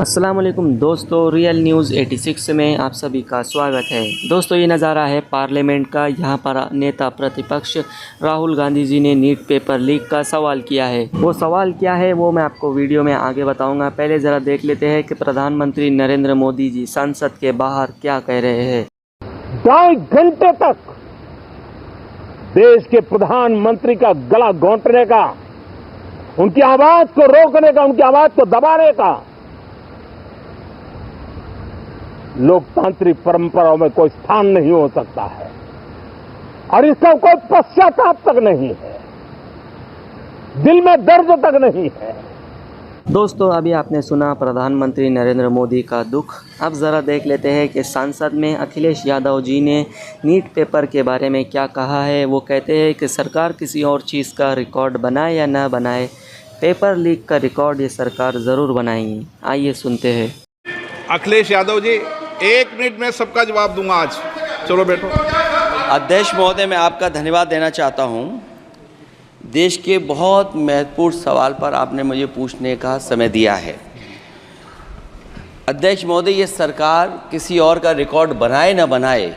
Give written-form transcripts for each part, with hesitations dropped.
अस्सलाम वालेकुम दोस्तों, रियल न्यूज़ 86 में आप सभी का स्वागत है। दोस्तों, ये नज़ारा है पार्लियामेंट का। यहाँ पर नेता प्रतिपक्ष राहुल गांधी जी ने नीट पेपर लीक का सवाल किया है। वो सवाल क्या है वो मैं आपको वीडियो में आगे बताऊंगा। पहले ज़रा देख लेते हैं कि प्रधानमंत्री नरेंद्र मोदी जी संसद के बाहर क्या कह रहे हैं। 2.5 घंटे तक देश के प्रधानमंत्री का गला घोंटने का, उनकी आवाज को रोकने का, उनकी आवाज को दबाने का लोकतांत्रिक परंपराओं में कोई स्थान नहीं हो सकता है और इसका कोई पश्चाताप तक नहीं है, दिल में दर्द तक नहीं है। दोस्तों, अभी आपने सुना प्रधानमंत्री नरेंद्र मोदी का दुख। अब ज़रा देख लेते हैं कि संसद में अखिलेश यादव जी ने नीट पेपर के बारे में क्या कहा है। वो कहते हैं कि सरकार किसी और चीज़ का रिकॉर्ड बनाए या ना बनाए, पेपर लीक का रिकॉर्ड ये सरकार ज़रूर बनाएगी। आइए सुनते हैं। अखिलेश यादव जी, 1 मिनट में सबका जवाब दूंगा आज। चलो बैठो। अध्यक्ष महोदय, मैं आपका धन्यवाद देना चाहता हूं। देश के बहुत महत्वपूर्ण सवाल पर आपने मुझे पूछने का समय दिया है। अध्यक्ष महोदय, ये सरकार किसी और का रिकॉर्ड बनाए ना बनाए,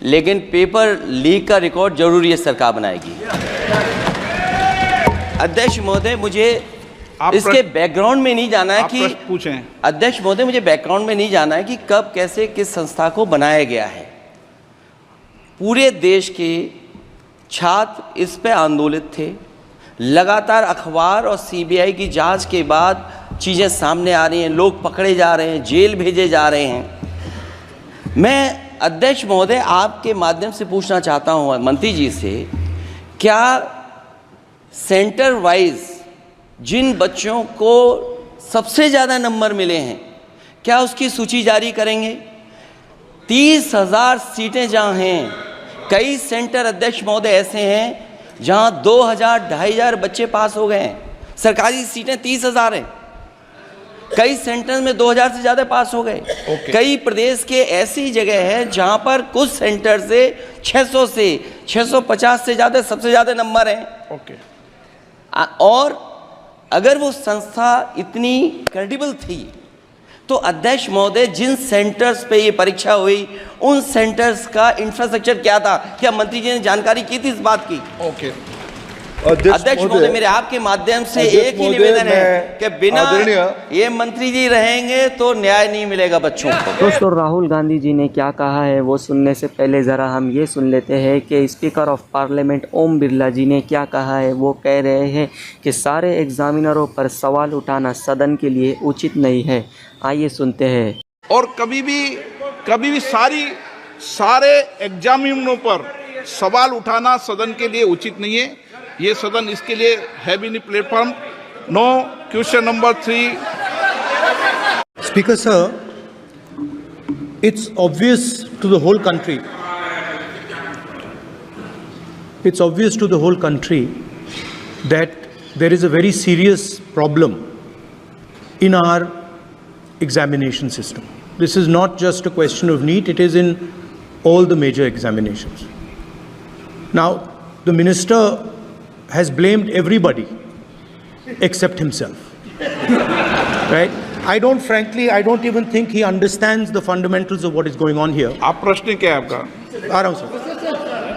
लेकिन पेपर लीक का रिकॉर्ड जरूर ये सरकार बनाएगी। अध्यक्ष महोदय, मुझे इसके बैकग्राउंड में नहीं जाना है कि पूछें। अध्यक्ष महोदय, मुझे बैकग्राउंड में नहीं जाना है कि कब कैसे किस संस्था को बनाया गया है। पूरे देश के छात्र इस पे आंदोलित थे। लगातार अखबार और सीबीआई की जांच के बाद चीज़ें सामने आ रही हैं, लोग पकड़े जा रहे हैं, जेल भेजे जा रहे हैं। मैं अध्यक्ष महोदय आपके माध्यम से पूछना चाहता हूँ मंत्री जी से, क्या सेंटर वाइज जिन बच्चों को सबसे ज़्यादा नंबर मिले हैं, क्या उसकी सूची जारी करेंगे? 30,000 सीटें जहाँ हैं, कई सेंटर अध्यक्ष महोदय ऐसे हैं जहाँ 2,000 2,500 बच्चे पास हो गए हैं। सरकारी सीटें 30,000 हैं, कई सेंटर में 2,000 से ज़्यादा पास हो गए। कई प्रदेश के ऐसी जगह है जहाँ पर कुछ सेंटर से 600 से 650 से ज़्यादा सबसे ज़्यादा नंबर हैं। और अगर वो संस्था इतनी क्रेडिबल थी तो अध्यक्ष महोदय, जिन सेंटर्स पे ये परीक्षा हुई उन सेंटर्स का इंफ्रास्ट्रक्चर क्या था? क्या मंत्री जी ने जानकारी की थी इस बात की? अध्यक्ष महोदय, मेरे आपके माध्यम से एक ही निवेदन है कि बिना ये मंत्री जी रहेंगे तो न्याय नहीं मिलेगा बच्चों को। दोस्तों, राहुल गांधी जी ने क्या कहा है वो सुनने से पहले ज़रा हम ये सुन लेते हैं कि speaker of parliament Om Birla जी ने क्या कहा है। वो कह रहे हैं कि सारे एग्जामिनरों पर सवाल उठाना सदन के लिए उचित नहीं है। आइए सुनते हैं। और कभी भी सारे एग्जामिनरों पर सवाल उठाना सदन के लिए उचित नहीं है। ये सदन इसके लिए है भी नहीं platform. No question number 3। Speaker sir, it's obvious to the whole country. It's obvious to the whole country that there is a very serious problem in our examination system. This is not just a question of NEET, it is in all the major examinations. Now, the minister has blamed everybody except himself. Right? I don't even think he understands the fundamentals of what is going on here. आप प्रश्न क्या है आपका? आ रहा हूँ sir.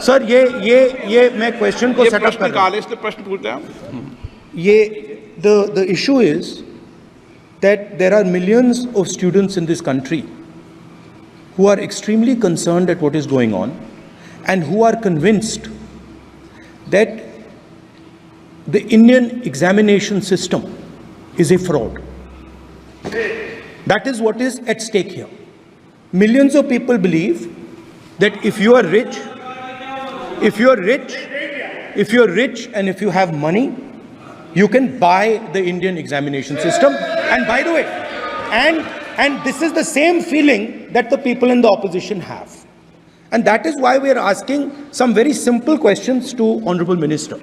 Sir, ये मैं question को सेटअप कर रहा हूँ। इसलिए प्रश्न पूछते हैं। ये the issue is that there are millions of students in this country who are extremely concerned at what is going on and who are convinced that the Indian examination system is a fraud. That is what is at stake here. Millions of people believe that if you are rich and if you have money, you can buy the Indian examination system. And by the way, and this is the same feeling that the people in the opposition have. And that is why we are asking some very simple questions to Honorable Minister.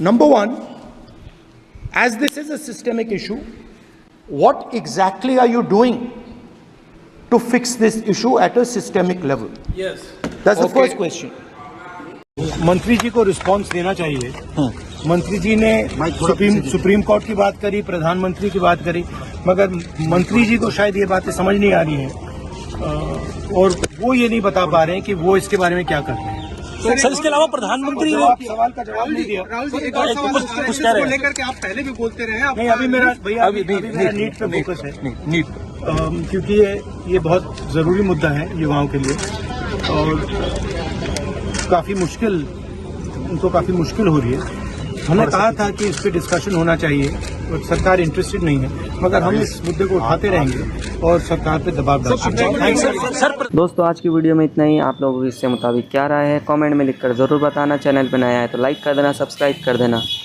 Number one, as this is a systemic issue, what exactly are you doing to fix this issue at a systemic level? Yes. That's the first question. मंत्री जी को response देना चाहिए मंत्री जी ने supreme court की बात करी, प्रधानमंत्री की बात करी, मगर मंत्री जी को शायद ये बातें समझ नहीं आ रही हैं और वो ये नहीं बता पा रहे हैं कि वो इसके बारे में क्या कर रहे हैं। सर इसके अलावा प्रधानमंत्री सवाल का जवाब नहीं दिया। राहुल जी एक और सवाल कुछ कह रहे हैं लेकर के आप पहले भी बोलते रहे हैं। नहीं, अभी मेरा भैया अभी मेरा नीट पे फोकस है, नीट क्योंकि ये बहुत जरूरी मुद्दा है युवाओं के लिए और उनको काफी मुश्किल हो रही है। हमने कहा था कि इस पे डिस्कशन होना चाहिए और सरकार इंटरेस्टेड नहीं है, मगर हम इस मुद्दे को उठाते रहेंगे और सरकार पे दबाव डालते रहेंगे। दोस्तों आज की वीडियो में इतना ही। आप लोगों को इससे मुताबिक क्या राय है कमेंट में लिखकर ज़रूर बताना। चैनल पर नया है तो लाइक कर देना, सब्सक्राइब कर देना।